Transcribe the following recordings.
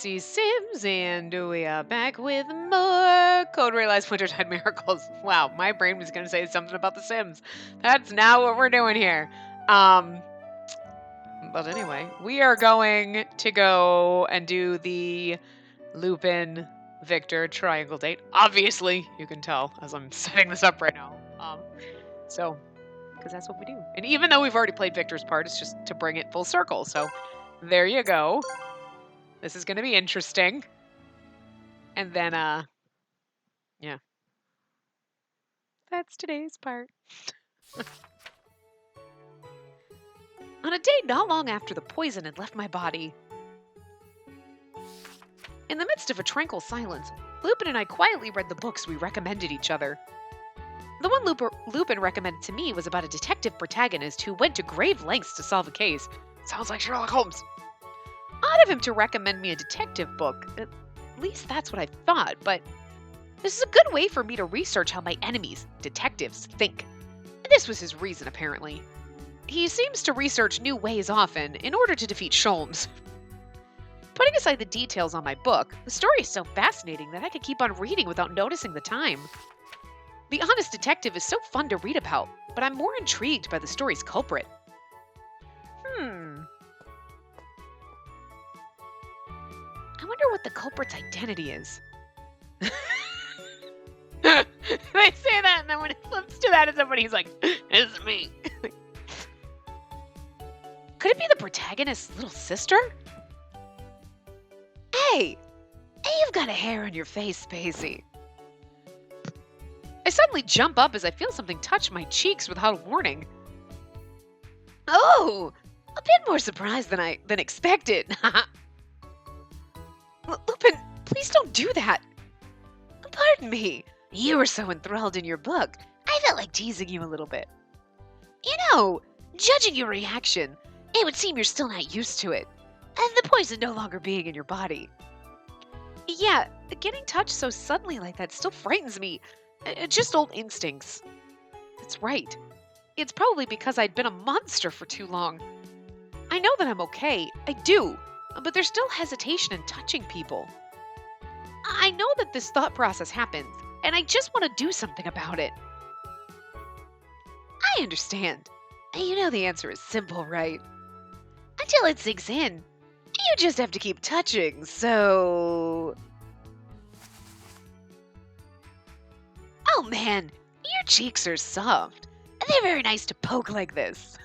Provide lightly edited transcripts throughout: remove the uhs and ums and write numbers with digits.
Spacey Sims, and we are back with more Code Realized Wintertide Miracles. Wow, my brain was going to say something about The Sims. That's not what we're doing here. But anyway, we are going to go and do the Lupin Victor triangle date. Obviously, you can tell as I'm setting this up right now. Because that's what we do. And even though we've already played Victor's part, it's just to bring it full circle. So there you go. This is going to be interesting. And then, yeah. That's today's part. On a day not long after the poison had left my body, in the midst of a tranquil silence, Lupin and I quietly read the books we recommended each other. The one Lupin recommended to me was about a detective protagonist who went to grave lengths to solve a case. Sounds like Sherlock Holmes. Odd of him to recommend me a detective book. At least that's what I thought, but this is a good way for me to research how my enemies, detectives, think. And this was his reason, apparently. He seems to research new ways often in order to defeat Sholmes. Putting aside the details on my book, the story is so fascinating that I could keep on reading without noticing the time. The Honest Detective is so fun to read about, but I'm more intrigued by the story's culprit. I wonder what the culprit's identity is. They say that, and then when it flips to that, somebody's like, it's me. Could it be the protagonist's little sister? Hey, you've got a hair on your face, Spacey. I suddenly jump up as I feel something touch my cheeks without warning. Oh, a bit more surprised than expected. Lupin, please don't do that. Pardon me. You were so enthralled in your book, I felt like teasing you a little bit. You know, judging your reaction, it would seem you're still not used to it, and the poison no longer being in your body. Yeah, getting touched so suddenly like that still frightens me. Just old instincts. That's right. It's probably because I'd been a monster for too long. I know that I'm okay, I do, but there's still hesitation in touching people. I know that this thought process happens, and I just want to do something about it. I understand. You know the answer is simple, right? Until it sinks in, you just have to keep touching, so... Oh man, your cheeks are soft. They're very nice to poke like this.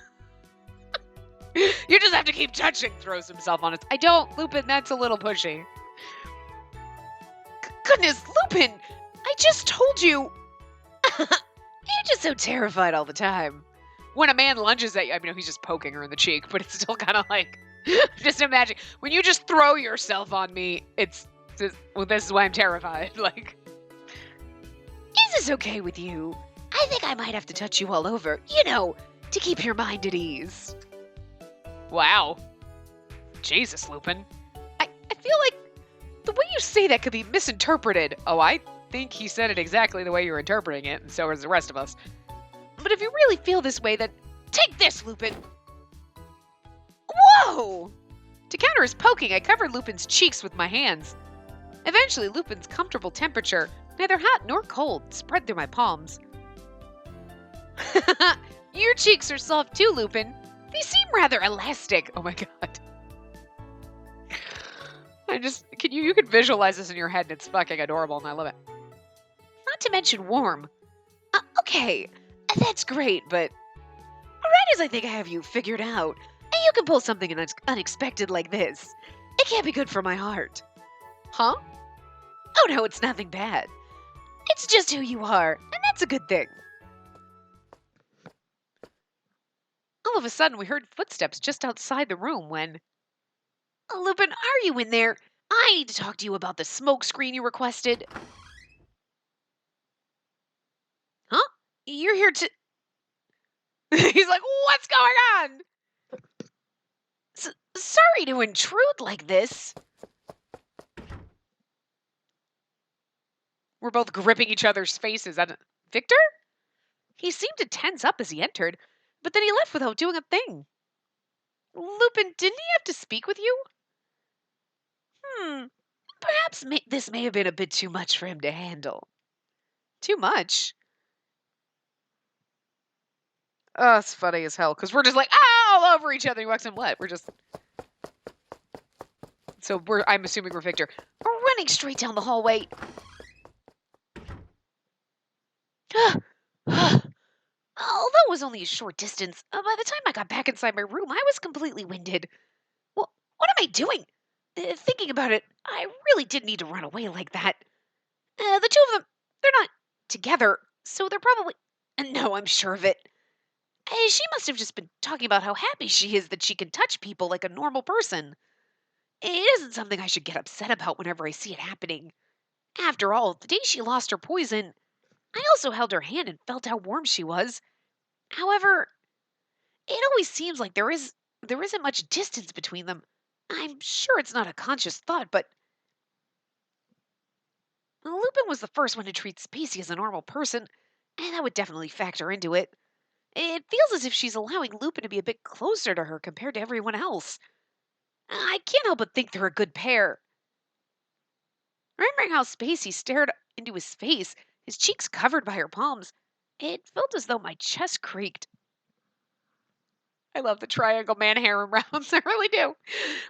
You just have to keep touching, throws himself on us. I don't, Lupin, that's a little pushy. Goodness, Lupin, I just told you. You're just so terrified all the time. When a man lunges at you, I mean, he's just poking her in the cheek, but it's still kind of like, just imagine, when you just throw yourself on me, it's just, well, this is why I'm terrified. Like, is this okay with you? I think I might have to touch you all over, you know, to keep your mind at ease. Wow. Jesus, Lupin. I feel like the way you say that could be misinterpreted. Oh, I think he said it exactly the way you're interpreting it, and so is the rest of us. But if you really feel this way, then take this, Lupin. Whoa! To counter his poking, I covered Lupin's cheeks with my hands. Eventually, Lupin's comfortable temperature, neither hot nor cold, spread through my palms. Your cheeks are soft too, Lupin. They seem rather elastic. Oh my god. You can visualize this in your head and it's fucking adorable and I love it. Not to mention warm. Okay, that's great, but right as I think I have you figured out, and you can pull something unexpected like this, it can't be good for my heart. Huh? Oh no, it's nothing bad. It's just who you are, and that's a good thing. All of a sudden, we heard footsteps just outside the room when... Oh, Lupin, are you in there? I need to talk to you about the smoke screen you requested. Huh? You're here to... He's like, what's going on? Sorry to intrude like this. We're both gripping each other's faces. Victor? He seemed to tense up as he entered, but then he left without doing a thing. Lupin, didn't he have to speak with you? Perhaps this may have been a bit too much for him to handle. Too much? Oh, it's funny as hell, because we're just like, all over each other. He walks in, what? We're just... So I'm assuming we're Victor. We're running straight down the hallway. Although it was only a short distance, by the time I got back inside my room, I was completely winded. Well, what am I doing? Thinking about it, I really did need to run away like that. The two of them, they're not together, so they're probably... No, I'm sure of it. She must have just been talking about how happy she is that she can touch people like a normal person. It isn't something I should get upset about whenever I see it happening. After all, the day she lost her poison, I also held her hand and felt how warm she was. However, it always seems like there isn't much distance between them. I'm sure it's not a conscious thought, but Lupin was the first one to treat Spacey as a normal person, and that would definitely factor into it. It feels as if she's allowing Lupin to be a bit closer to her compared to everyone else. I can't help but think they're a good pair. Remembering how Spacey stared into his face, his cheeks covered by her palms, it felt as though my chest creaked. I love the triangle man harem rounds. I really do.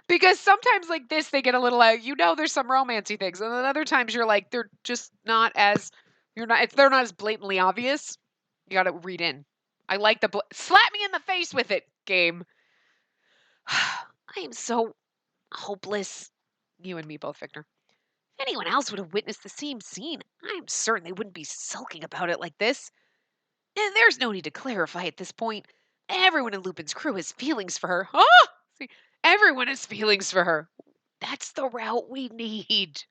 Because sometimes like this, they get a little, there's some romancy things. And then other times you're like, they're just not as, they're not as blatantly obvious. You got to read in. I like the, slap me in the face with it, game. I am so hopeless. You and me both, Victor. If anyone else would have witnessed the same scene, I'm certain they wouldn't be sulking about it like this. And there's no need to clarify at this point. Everyone in Lupin's crew has feelings for her. Oh! See, everyone has feelings for her. That's the route we need.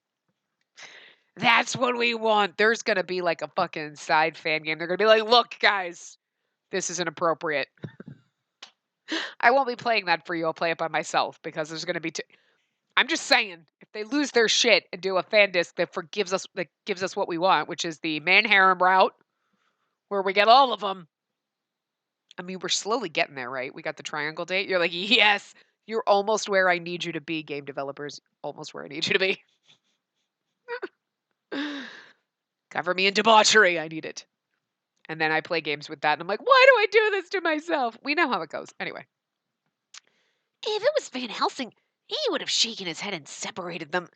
That's what we want. There's going to be like a fucking side fan game. They're going to be like, look, guys, this is inappropriate. I won't be playing that for you. I'll play it by myself because there's going to be... I'm just saying, if they lose their shit and do a fan disc that gives us what we want, which is the man harem route, where we get all of them. I mean, we're slowly getting there, right? We got the triangle date. You're like, yes, you're almost where I need you to be, game developers. Almost where I need you to be. Cover me in debauchery. I need it. And then I play games with that, and I'm like, why do I do this to myself? We know how it goes. Anyway. If it was Van Helsing, he would have shaken his head and separated them.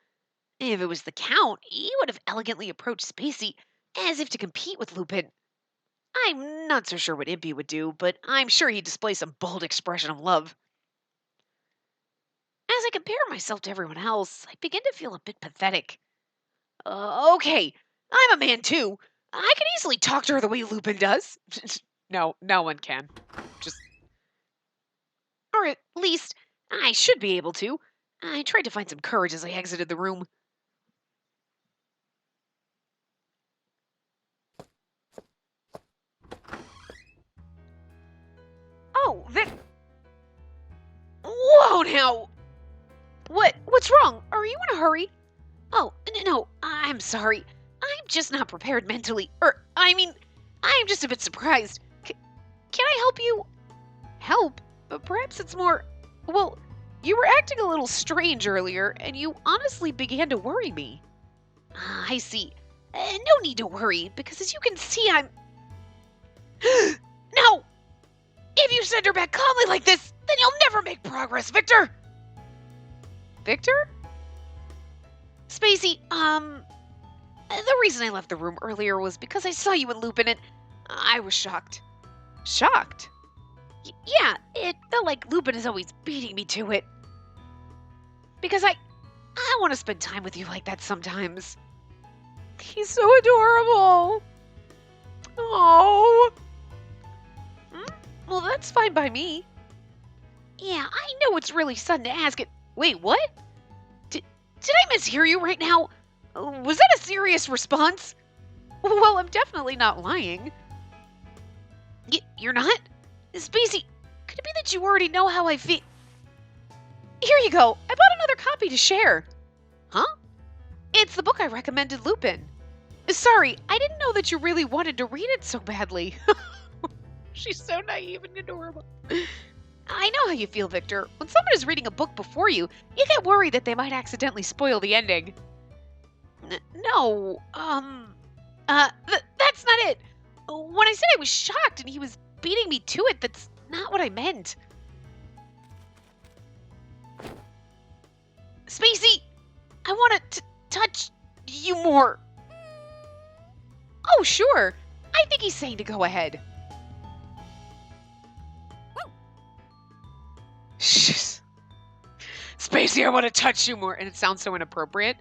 If it was the Count, he would have elegantly approached Spacey as if to compete with Lupin. I'm not so sure what Impy would do, but I'm sure he'd display some bold expression of love. As I compare myself to everyone else, I begin to feel a bit pathetic. Okay, I'm a man too. I can easily talk to her the way Lupin does. No one can. Or at least, I should be able to. I tried to find some courage as I exited the room. Oh, whoa, now! What's wrong? Are you in a hurry? Oh, no, I'm sorry. I'm just not prepared mentally. I'm just a bit surprised. Can I help you? Help? Perhaps it's more... Well, you were acting a little strange earlier, and you honestly began to worry me. I see. No need to worry, because as you can see, I'm... No! If you send her back calmly like this, then you'll never make progress, Victor! Victor? Spacey, the reason I left the room earlier was because I saw you and Lupin and I was shocked. Shocked? Yeah, it felt like Lupin is always beating me to it. Because I want to spend time with you like that sometimes. He's so adorable. Oh. Well, that's fine by me. Yeah, I know it's really sudden to ask it. Wait, what? Did I mishear you right now? Was that a serious response? Well, I'm definitely not lying. You're not? Spacey, could it be that you already know how I feel? Here you go. I bought another copy to share. Huh? It's the book I recommended Lupin. Sorry, I didn't know that you really wanted to read it so badly. She's so naive and adorable. I know how you feel, Victor. When someone is reading a book before you, you get worried that they might accidentally spoil the ending. No, that's not it. When I said I was shocked and he was beating me to it, that's not what I meant. Spacey, I want to touch you more. Oh, sure. I think he's saying to go ahead. Spacey, I want to touch you more. And it sounds so inappropriate.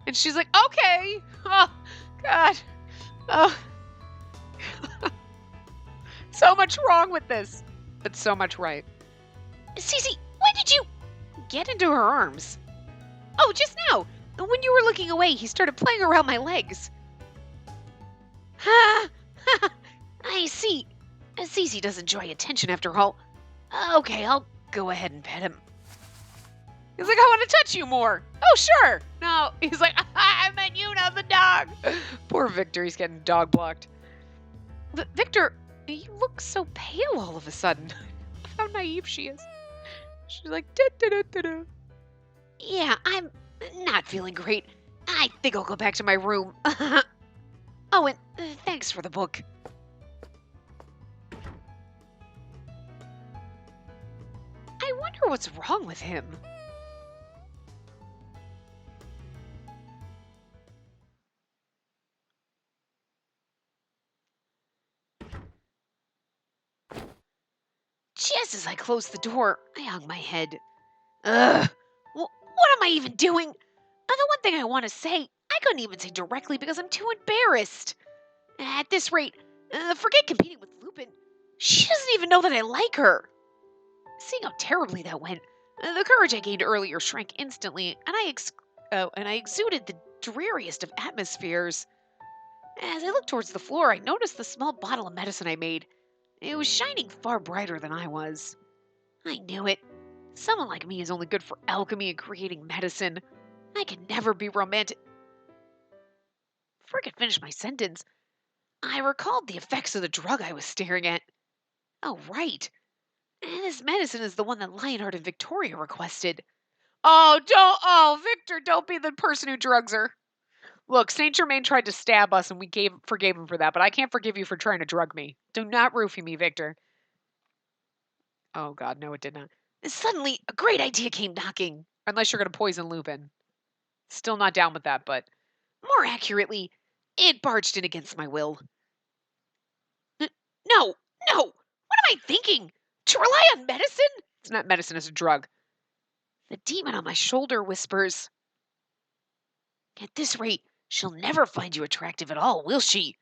And she's like, okay. Oh, God. Oh. So much wrong with this. But so much right. Cece, when did you get into her arms? Oh, just now. When you were looking away, he started playing around my legs. Ha! I see. Cece does enjoy attention after all. Okay, I'll go ahead and pet him. He's like, I want to touch you more. Oh, sure. No, he's like, I meant you, not the dog. Poor Victor, he's getting dog blocked. Victor, you look so pale all of a sudden. How naive she is. She's like, da-da-da-da-da. Yeah, I'm not feeling great. I think I'll go back to my room. Oh, and thanks for the book. I wonder what's wrong with him. Just as I closed the door, I hung my head. Ugh. What am I even doing? The one thing I want to say, I couldn't even say directly because I'm too embarrassed. At this rate, forget competing with Lupin. She doesn't even know that I like her. Seeing how terribly that went, the courage I gained earlier shrank instantly, and I exuded the dreariest of atmospheres. As I looked towards the floor, I noticed the small bottle of medicine I made. It was shining far brighter than I was. I knew it. Someone like me is only good for alchemy and creating medicine. I can never be romantic. Before I could finish my sentence, I recalled the effects of the drug I was staring at. Oh, right. And this medicine is the one that Lionheart and Victoria requested. Oh, Victor, don't be the person who drugs her. Look, Saint Germain tried to stab us and we forgave him for that, but I can't forgive you for trying to drug me. Do not roofie me, Victor. Oh, God, no, it did not. And suddenly, a great idea came knocking. Unless you're going to poison Lupin. Still not down with that, but more accurately, it barged in against my will. No, what am I thinking? To rely on medicine? It's not medicine, it's a drug. The demon on my shoulder whispers, at this rate, she'll never find you attractive at all, will she?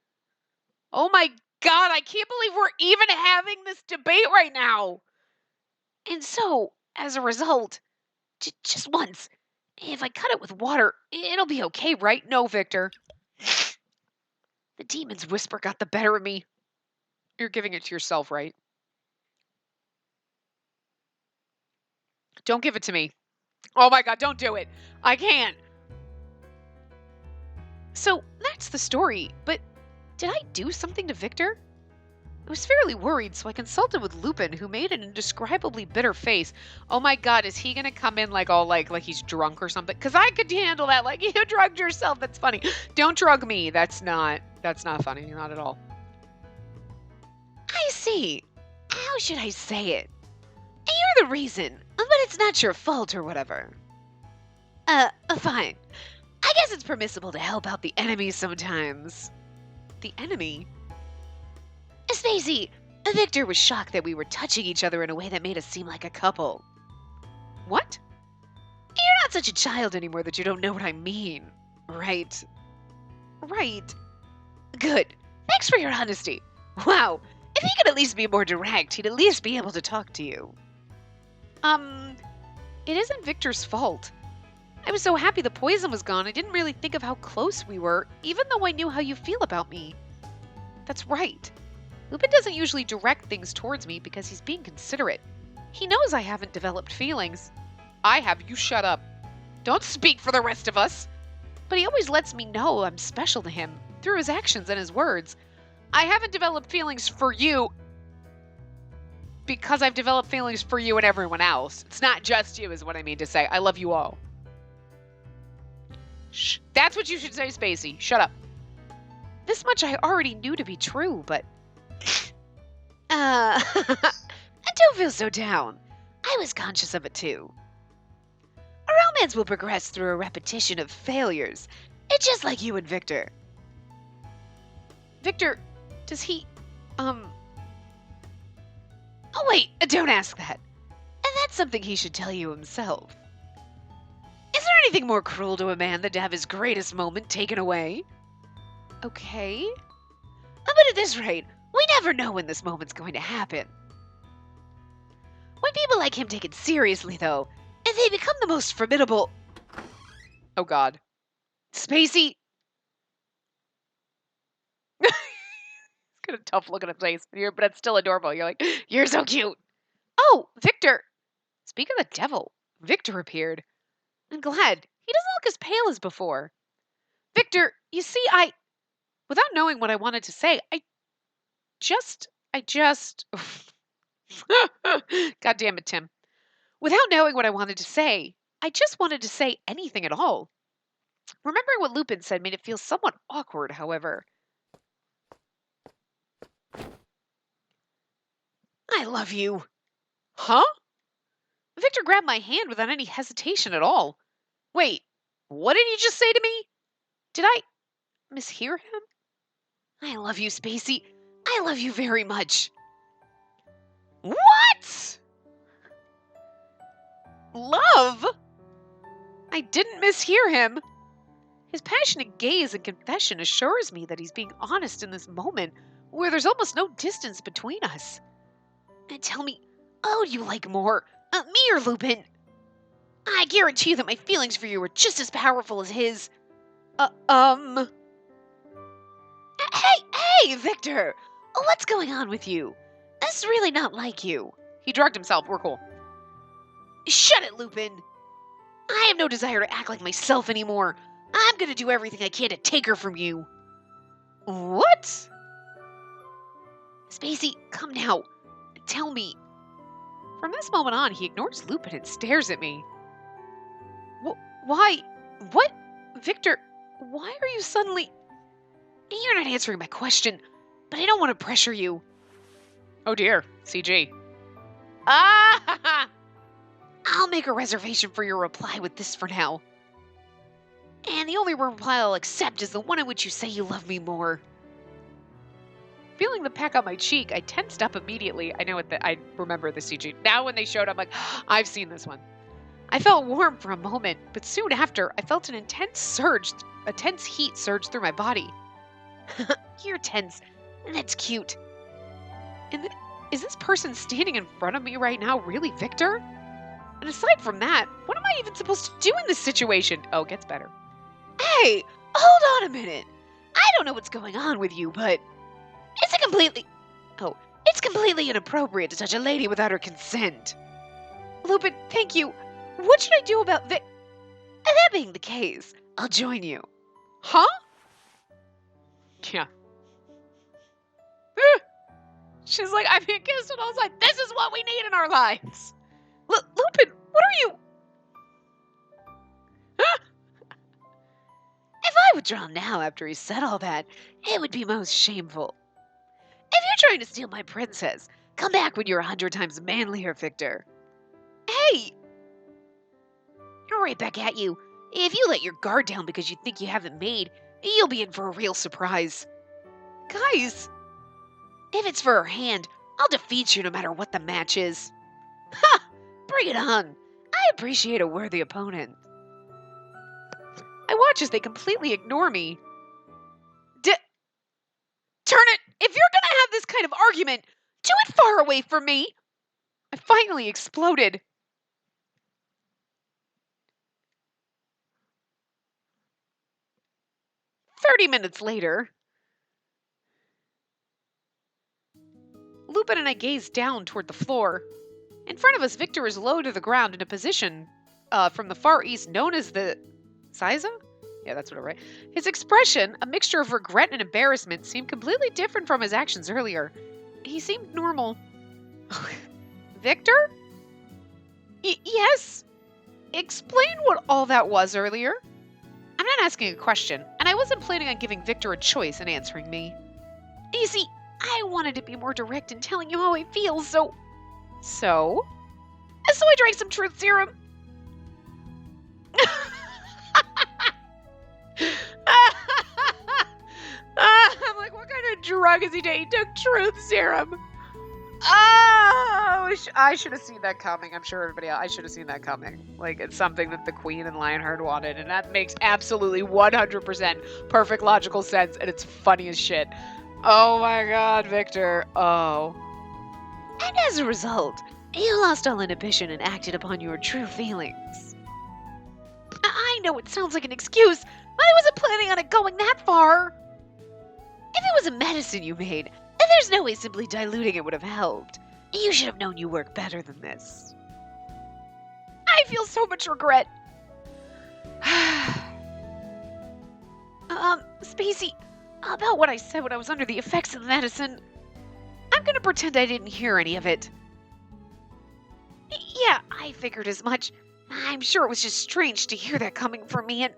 Oh my God, I can't believe we're even having this debate right now. And so, as a result, just once, if I cut it with water, it'll be okay, right? No, Victor. The demon's whisper got the better of me. You're giving it to yourself, right? Don't give it to me. Oh my God, don't do it. I can't. So that's the story, but did I do something to Victor? I was fairly worried, so I consulted with Lupin, who made an indescribably bitter face. Oh my God, is he gonna come in like all like he's drunk or something? Because I could handle that. Like, you drugged yourself. That's funny. Don't drug me. That's not funny. Not at all. I see. How should I say it? You're the reason, but it's not your fault or whatever. Fine. I guess it's permissible to help out the enemy sometimes. The enemy? Spacey, Victor was shocked that we were touching each other in a way that made us seem like a couple. What? You're not such a child anymore that you don't know what I mean. Right. Good. Thanks for your honesty. Wow. If he could at least be more direct, he'd at least be able to talk to you. It isn't Victor's fault. I was so happy the poison was gone, I didn't really think of how close we were, even though I knew how you feel about me. That's right. Lupin doesn't usually direct things towards me because he's being considerate. He knows I haven't developed feelings. I have. You shut up. Don't speak for the rest of us. But he always lets me know I'm special to him, through his actions and his words. I haven't developed feelings for you because I've developed feelings for you and everyone else. It's not just you, is what I mean to say. I love you all. Shh. That's what you should say, Spacey. Shut up. This much I already knew to be true, but... don't feel so down. I was conscious of it too. A romance will progress through a repetition of failures. It's just like you and Victor. Victor, does he... Oh wait, don't ask that. And that's something he should tell you himself. Is there anything more cruel to a man than to have his greatest moment taken away? Okay. But at this rate, we never know when this moment's going to happen. When people like him take it seriously, though, and they become the most formidable... Oh, God. Spacey! It's kind of tough looking at face, but it's still adorable. You're like, you're so cute. Oh, Victor! Speak of the devil, Victor appeared. I'm glad. He doesn't look as pale as before. Victor, you see, without knowing what I wanted to say, I just... God damn it, Tim. Without knowing what I wanted to say, I just wanted to say anything at all. Remembering what Lupin said made it feel somewhat awkward, however. I love you. Huh? Victor grabbed my hand without any hesitation at all. Wait, what did you just say to me? Did I mishear him? I love you, Spacey. I love you very much. What? Love? I didn't mishear him. His passionate gaze and confession assures me that he's being honest in this moment where there's almost no distance between us. And tell me, oh, do you like more, me or Lupin? I guarantee that my feelings for you are just as powerful as his. Hey, Victor! What's going on with you? This is really not like you. He drugged himself. We're cool. Shut it, Lupin. I have no desire to act like myself anymore. I'm gonna do everything I can to take her from you. What? Spacey, come now. Tell me. From this moment on, he ignores Lupin and stares at me. Why? What? Victor, why are you suddenly... You're not answering my question, but I don't want to pressure you. Oh dear, CG. Ah! I'll make a reservation for your reply with this for now. And the only reply I'll accept is the one in which you say you love me more. Feeling the peck on my cheek, I tensed up immediately. I remember the CG. Now when they showed, I'm like, I've seen this one. I felt warm for a moment, but soon after, I felt a tense heat surge through my body. You're tense. That's cute. And is this person standing in front of me right now really Victor? And aside from that, what am I even supposed to do in this situation? Oh, it gets better. Hey, hold on a minute. I don't know what's going on with you, but it's completely inappropriate to touch a lady without her consent. Lupin, thank you. What should I do about that being the case, I'll join you. Huh? Yeah. She's like, I'm being kissed, and I was like, this is what we need in our lives. Lupin, what are you? If I withdraw now after he said all that, it would be most shameful. If you're trying to steal my princess, come back when you're 100 times manlier, Victor. Hey! You're right back at you. If you let your guard down because you think you haven't made, you'll be in for a real surprise. Guys, if it's for her hand, I'll defeat you no matter what the match is. Ha! Bring it on. I appreciate a worthy opponent. I watch as they completely ignore me. Turn it! If you're gonna have this kind of argument, do it far away from me! I finally exploded. "30 minutes later, Lupin and I gazed down toward the floor. In front of us, Victor is low to the ground in a position from the Far East known as the Siza? Yeah, that's what I write. His expression, a mixture of regret and embarrassment, seemed completely different from his actions earlier. He seemed normal. Victor? Yes? Explain what all that was earlier. I'm not asking a question, and I wasn't planning on giving Victor a choice in answering me. You see, I wanted to be more direct in telling you how I feel, so... So? So I drank some truth serum. I'm like, what kind of drug is he taking? He took truth serum. Oh, I should have seen that coming. I'm sure everybody else, I should have seen that coming. Like, it's something that the Queen and Lionheart wanted, and that makes absolutely 100% perfect logical sense, and it's funny as shit. Oh my god, Victor. Oh. And as a result, you lost all inhibition and acted upon your true feelings. I know it sounds like an excuse, but I wasn't planning on it going that far. If it was a medicine you made, there's no way simply diluting it would have helped. You should have known you work better than this. I feel so much regret. Spacey, about what I said when I was under the effects of the medicine, I'm gonna pretend I didn't hear any of it. Yeah, I figured as much. I'm sure it was just strange to hear that coming from me, and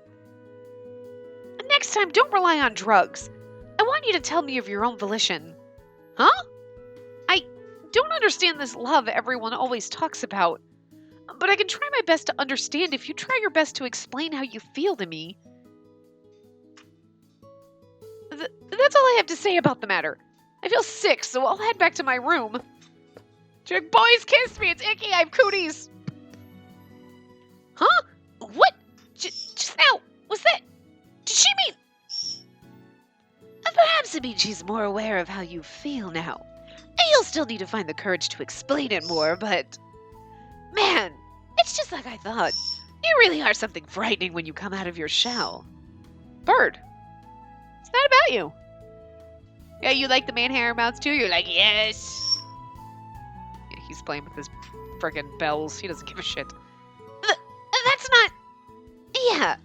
next time, don't rely on drugs. I want you to tell me of your own volition. Huh? I don't understand this love everyone always talks about, but I can try my best to understand if you try your best to explain how you feel to me. That's all I have to say about the matter. I feel sick, so I'll head back to my room. Boys, kiss me! It's icky! I have cooties! Huh? What? Just now? Was that... Did she mean... Perhaps it means she's more aware of how you feel now. And you'll still need to find the courage to explain it more, but... Man, it's just like I thought. You really are something frightening when you come out of your shell. Bird, it's not about you. Yeah, you like the man hair mounts too? You're like, yes. Yeah, he's playing with his frickin' bells. He doesn't give a shit. That's not... Yeah,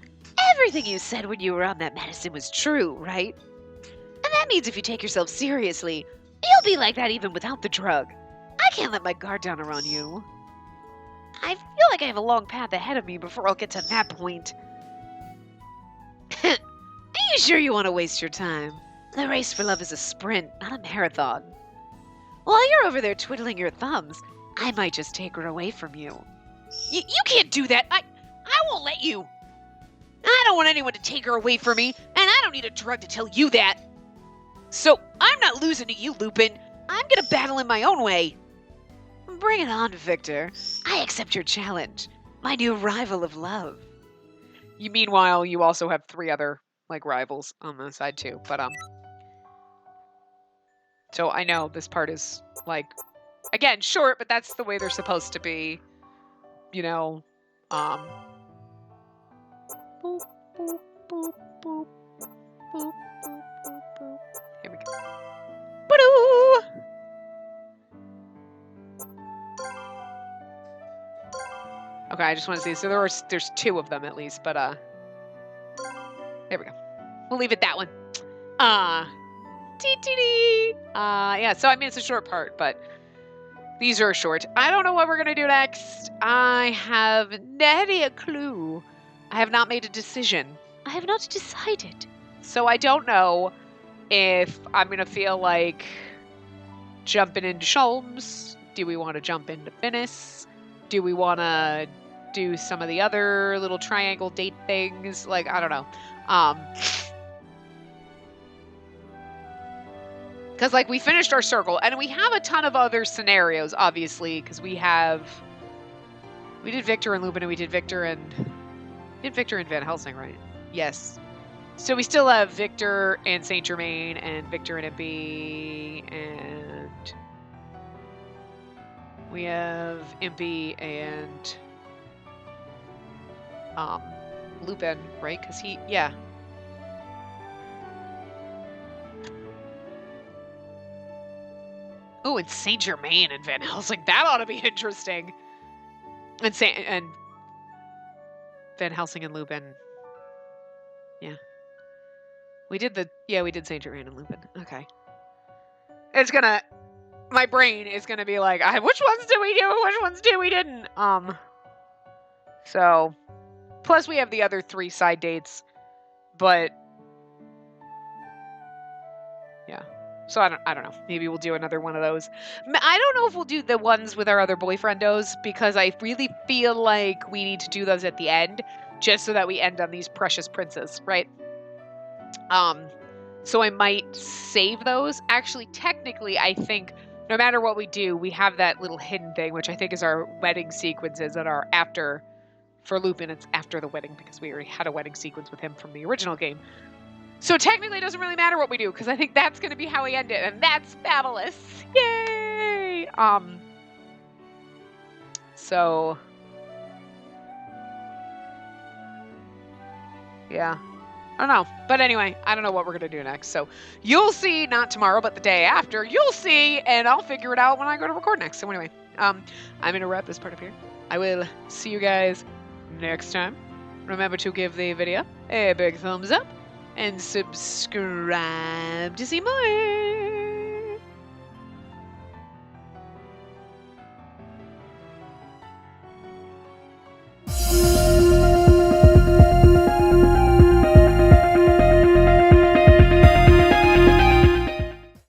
everything you said when you were on that medicine was true, right? And that means if you take yourself seriously, you'll be like that even without the drug. I can't let my guard down around you. I feel like I have a long path ahead of me before I'll get to that point. Are you sure you want to waste your time? The race for love is a sprint, not a marathon. While you're over there twiddling your thumbs, I might just take her away from you. You can't do that. I won't let you. I don't want anyone to take her away from me, and I don't need a drug to tell you that. So, I'm not losing to you, Lupin. I'm gonna battle in my own way. Bring it on, Victor. I accept your challenge. My new rival of love. Meanwhile, you also have 3 other, rivals on the side too. But, so I know this part is, again, short, but that's the way they're supposed to be. You know, boop, boop, boop, boop, boop, boop, boop. Here we go. Ba-doo! Okay, I just want to see. So there's 2 of them at least, but there we go. We'll leave it that one. Yeah. So I mean, it's a short part, but these are short. I don't know what we're gonna do next. I have not a clue. I have not made a decision. I have not decided. So I don't know if I'm gonna feel like jumping into Sholmes. Do we want to jump into Finis? Do we want to do some of the other little triangle date things? I don't know. Because, we finished our circle, and we have a ton of other scenarios, obviously, because we did Victor and Lupin, and we did Victor and Van Helsing, right? Yes. So we still have Victor and Saint Germain, and Victor and Impy, and we have Impy and Lupin, right? Because yeah. Oh, and Saint Germain and Van Helsing. That ought to be interesting. And Van Helsing and Lupin. Yeah. We did Saint Germain and Lupin. Okay. My brain is gonna be like, which ones did we do? Which ones did we didn't? So, plus we have the other 3 side dates. But yeah. So I don't know. Maybe we'll do another one of those. I don't know if we'll do the ones with our other boyfriendos, because I really feel like we need to do those at the end, just so that we end on these precious princes, right? So I might save those. Actually, technically, I think no matter what we do, we have that little hidden thing, which I think is our wedding sequences that are after. For Lupin, it's after the wedding, because we already had a wedding sequence with him from the original game. So technically, it doesn't really matter what we do, because I think that's going to be how we end it, and that's fabulous. Yay! So yeah, I don't know, but anyway, I don't know what we're going to do next. So you'll see, not tomorrow, but the day after. You'll see, and I'll figure it out when I go to record next. So anyway, I'm going to wrap this part up here. I will see you guys next time. Remember to give the video a big thumbs up and subscribe to see more.